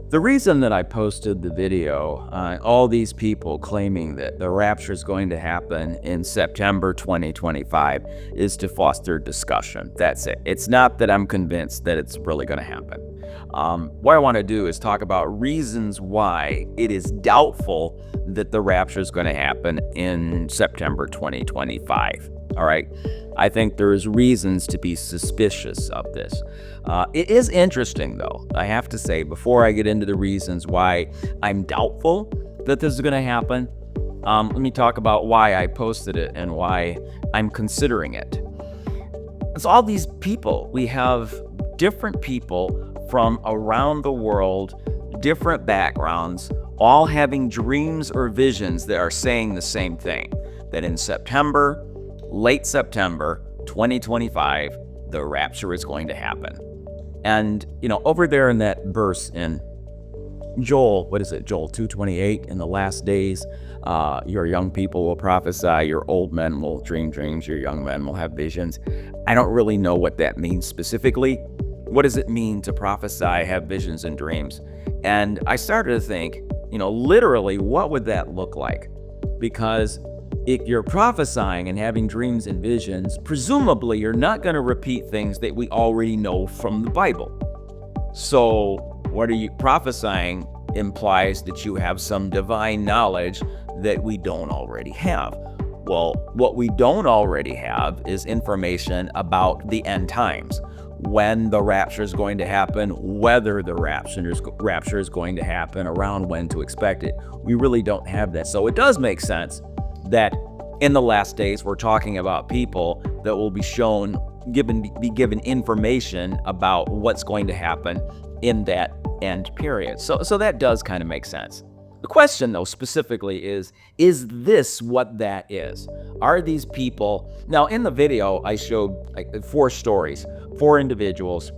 The reason that I posted the video, all these people claiming that the rapture is going to happen in September 2025, is to foster discussion. That's it. It's not that I'm convinced that it's really going to happen. What I want to do is talk about reasons why it is doubtful that the rapture is going to happen in September 2025. All right. I think there's reasons to be suspicious of this. It is interesting, though, I have to say, before I get into the reasons why I'm doubtful that this is going to happen, let me talk about why I posted it and why I'm considering it. It's all these people. We have different people from around the world, different backgrounds, all having dreams or visions that are saying the same thing, that in September, late September 2025, the rapture is going to happen. And, over there in that verse in Joel, Joel 2:28, in the last days, your young people will prophesy, your old men will dream dreams, your young men will have visions. I don't really know what that means specifically. What does it mean to prophesy, have visions and dreams? And I started to think, literally, what would that look like? Because if you're prophesying and having dreams and visions, presumably you're not going to repeat things that we already know from the Bible. So what are you prophesying implies that you have some divine knowledge that we don't already have. Well, what we don't already have is information about the end times, when the rapture is going to happen, whether the rapture is going to happen, around when to expect it. We really don't have that. So it does make sense that in the last days, we're talking about people that will be be given information about what's going to happen in that end period. So that does kind of make sense. The question, though, specifically is this what that is? Are these people... Now, in the video, I showed like 4 stories, 4 individuals,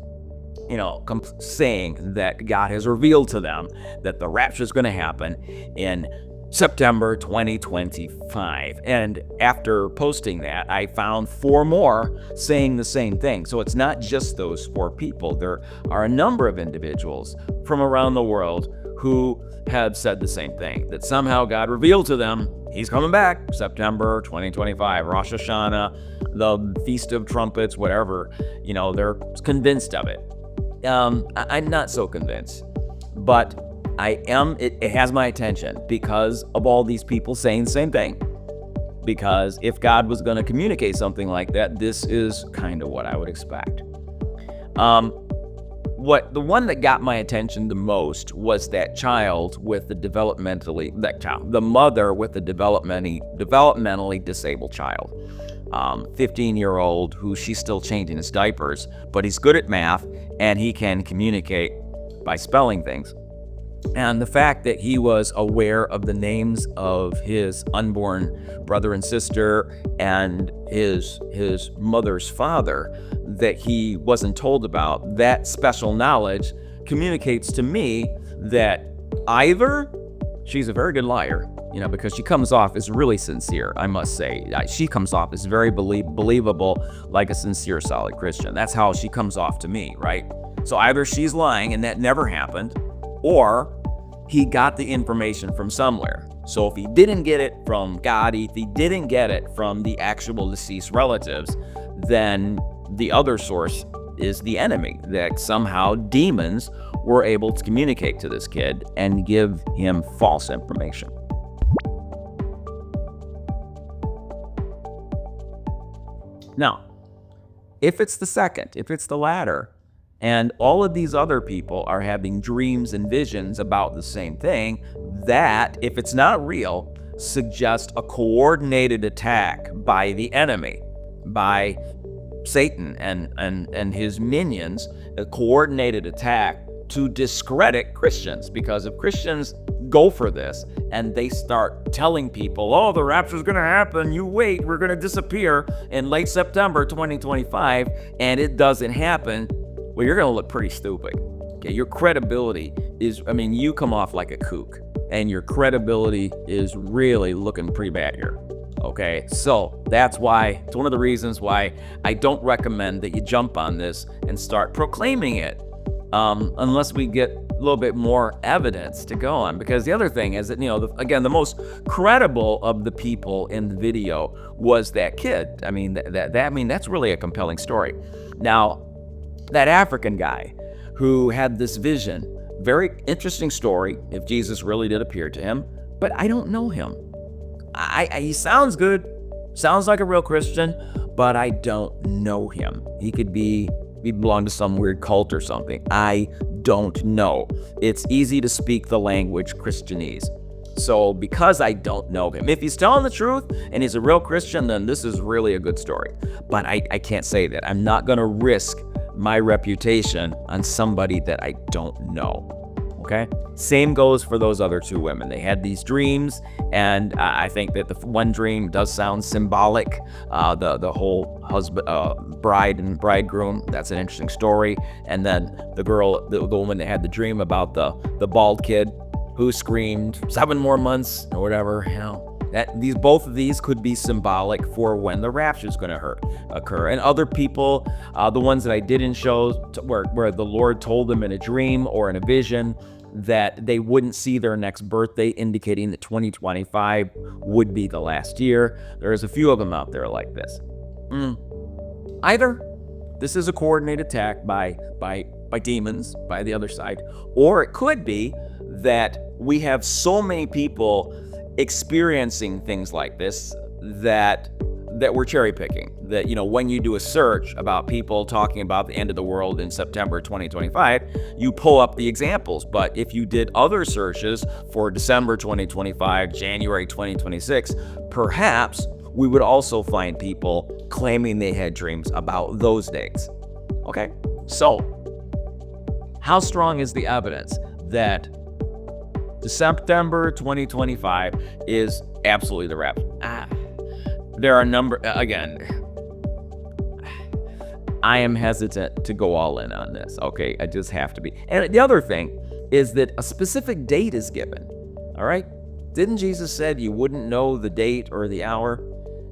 saying that God has revealed to them that the rapture is going to happen in September 2025. And after posting that, I found 4 more saying the same thing. So it's not just those 4 people. There are a number of individuals from around the world who have said the same thing, that somehow God revealed to them he's coming back September 2025, Rosh Hashanah, the Feast of Trumpets, whatever. They're convinced of it. I'm not so convinced, but it has my attention because of all these people saying the same thing. Because if God was going to communicate something like that, this is kind of what I would expect. The one that got my attention the most was that child with the the mother with the developmentally disabled child, 15-year-old who she's still changing his diapers, but he's good at math and he can communicate by spelling things. And the fact that he was aware of the names of his unborn brother and sister and his mother's father that he wasn't told about, that special knowledge communicates to me that either she's a very good liar, because she comes off as really sincere, I must say. She comes off as very believable, like a sincere, solid Christian. That's how she comes off to me, right? So either she's lying and that never happened, or he got the information from somewhere. So if he didn't get it from God, if he didn't get it from the actual deceased relatives, then the other source is the enemy, that somehow demons were able to communicate to this kid and give him false information. Now, if it's the second, if it's the latter, and all of these other people are having dreams and visions about the same thing, that, if it's not real, suggests a coordinated attack by the enemy, by Satan and his minions, a coordinated attack to discredit Christians. Because if Christians go for this and they start telling people, oh, the rapture's going to happen, you wait, we're going to disappear in late September 2025, and it doesn't happen, well, you're going to look pretty stupid. Okay, your credibility is, you come off like a kook, and your credibility is really looking pretty bad here. Okay, so that's why, it's one of the reasons why I don't recommend that you jump on this and start proclaiming it. unless we get a little bit more evidence to go on. Because the other thing is that, again, the most credible of the people in the video was that kid. I mean, that's really a compelling story. Now, that African guy who had this vision, very interesting story if Jesus really did appear to him, but I don't know him. He sounds good, sounds like a real Christian, but I don't know him. He belong to some weird cult or something. I don't know. It's easy to speak the language Christianese. So because I don't know him, if he's telling the truth and he's a real Christian, then this is really a good story. But I can't say that. I'm not going to risk my reputation on somebody that I don't know. Okay? Same goes for those other two women. They had these dreams, and I think that the one dream does sound symbolic. The whole bride and bridegroom, that's an interesting story. And then the woman that had the dream about the bald kid who screamed 7 more months or whatever, both of these could be symbolic for when the rapture is going to occur. And other people, the ones that I didn't show, where the Lord told them in a dream or in a vision that they wouldn't see their next birthday, indicating that 2025 would be the last year. There's a few of them out there like this. Either this is a coordinated attack by demons, by the other side, or it could be that we have so many people experiencing things like this that we're cherry picking. That, when you do a search about people talking about the end of the world in September 2025, you pull up the examples. But if you did other searches for December 2025, January 2026, perhaps we would also find people claiming they had dreams about those dates. Okay? So, how strong is the evidence that September 2025 is absolutely the rapture? There are again, I am hesitant to go all in on this, okay? I just have to be. And the other thing is that a specific date is given, all right? Didn't Jesus said you wouldn't know the date or the hour?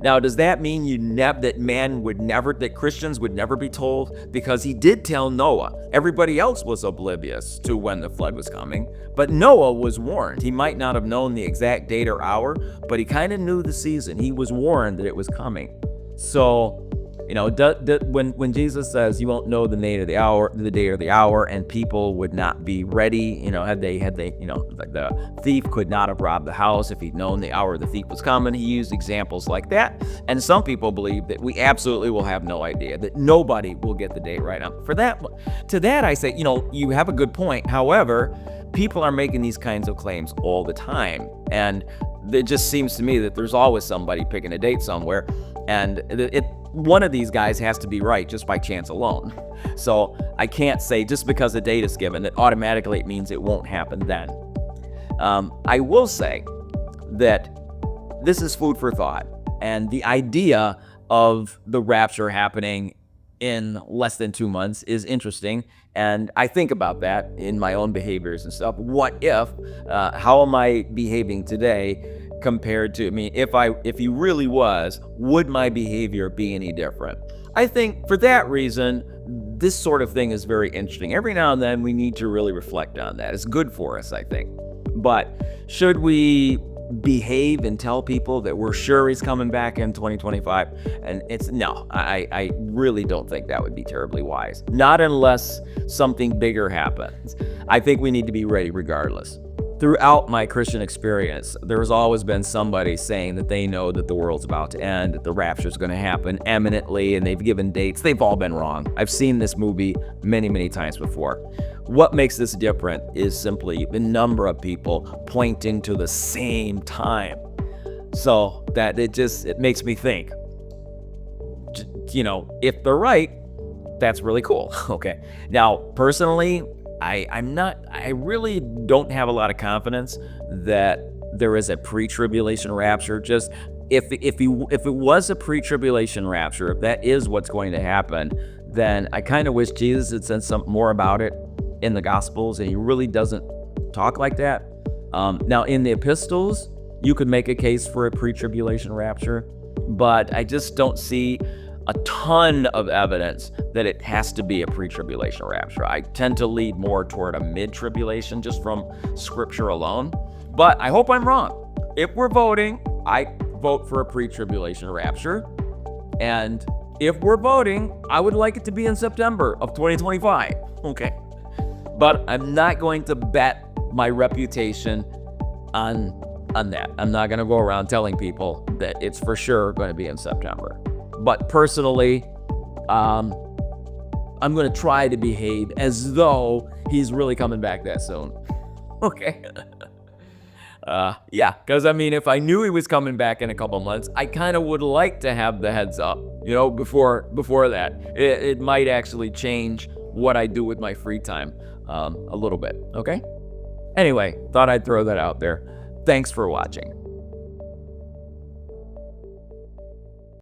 Now, does that mean that Christians would never be told? Because he did tell Noah. Everybody else was oblivious to when the flood was coming, but Noah was warned. He might not have known the exact date or hour, but he kind of knew the season. He was warned that it was coming. So, when Jesus says you won't know the day or the hour, and people would not be ready, had they, like the thief could not have robbed the house if he'd known the hour the thief was coming. He used examples like that, and some people believe that we absolutely will have no idea, that nobody will get the date right. To that I say, you have a good point. However, people are making these kinds of claims all the time, and it just seems to me that there's always somebody picking a date somewhere, and one of these guys has to be right just by chance alone. So I can't say just because a date is given that automatically it means it won't happen then. I will say that this is food for thought, and the idea of the rapture happening in less than 2 months is interesting, and I think about that in my own behaviors and stuff. What if? How am I behaving today compared to if he really was, would my behavior be any different? I think for that reason, this sort of thing is very interesting. Every now and then we need to really reflect on that. It's good for us, I think. But should we behave and tell people that we're sure he's coming back in 2025? And I really don't think that would be terribly wise. Not unless something bigger happens. I think we need to be ready regardless. Throughout my Christian experience, there has always been somebody saying that they know that the world's about to end, that the rapture is going to happen imminently, and they've given dates. They've all been wrong. I've seen this movie many, many times before. What makes this different is simply the number of people pointing to the same time. So that it makes me think, if they're right, that's really cool. Okay. Now, personally, I really don't have a lot of confidence that there is a pre-tribulation rapture. Just if it was a pre-tribulation rapture, if that is what's going to happen, then I kind of wish Jesus had said something more about it in the Gospels, and he really doesn't talk like that. Now, in the epistles, you could make a case for a pre-tribulation rapture, but I just don't see a ton of evidence that it has to be a pre-tribulation rapture. I tend to lead more toward a mid-tribulation just from scripture alone, but I hope I'm wrong. If we're voting, I vote for a pre-tribulation rapture, and if we're voting, I would like it to be in September of 2025. Okay. But I'm not going to bet my reputation on that. I'm not going to go around telling people that it's for sure going to be in September. But personally, I'm going to try to behave as though he's really coming back that soon. Okay. Yeah, because I mean, if I knew he was coming back in a couple months, I kind of would like to have the heads up, before that. It might actually change what I do with my free time a little bit, okay? Anyway, thought I'd throw that out there. Thanks for watching.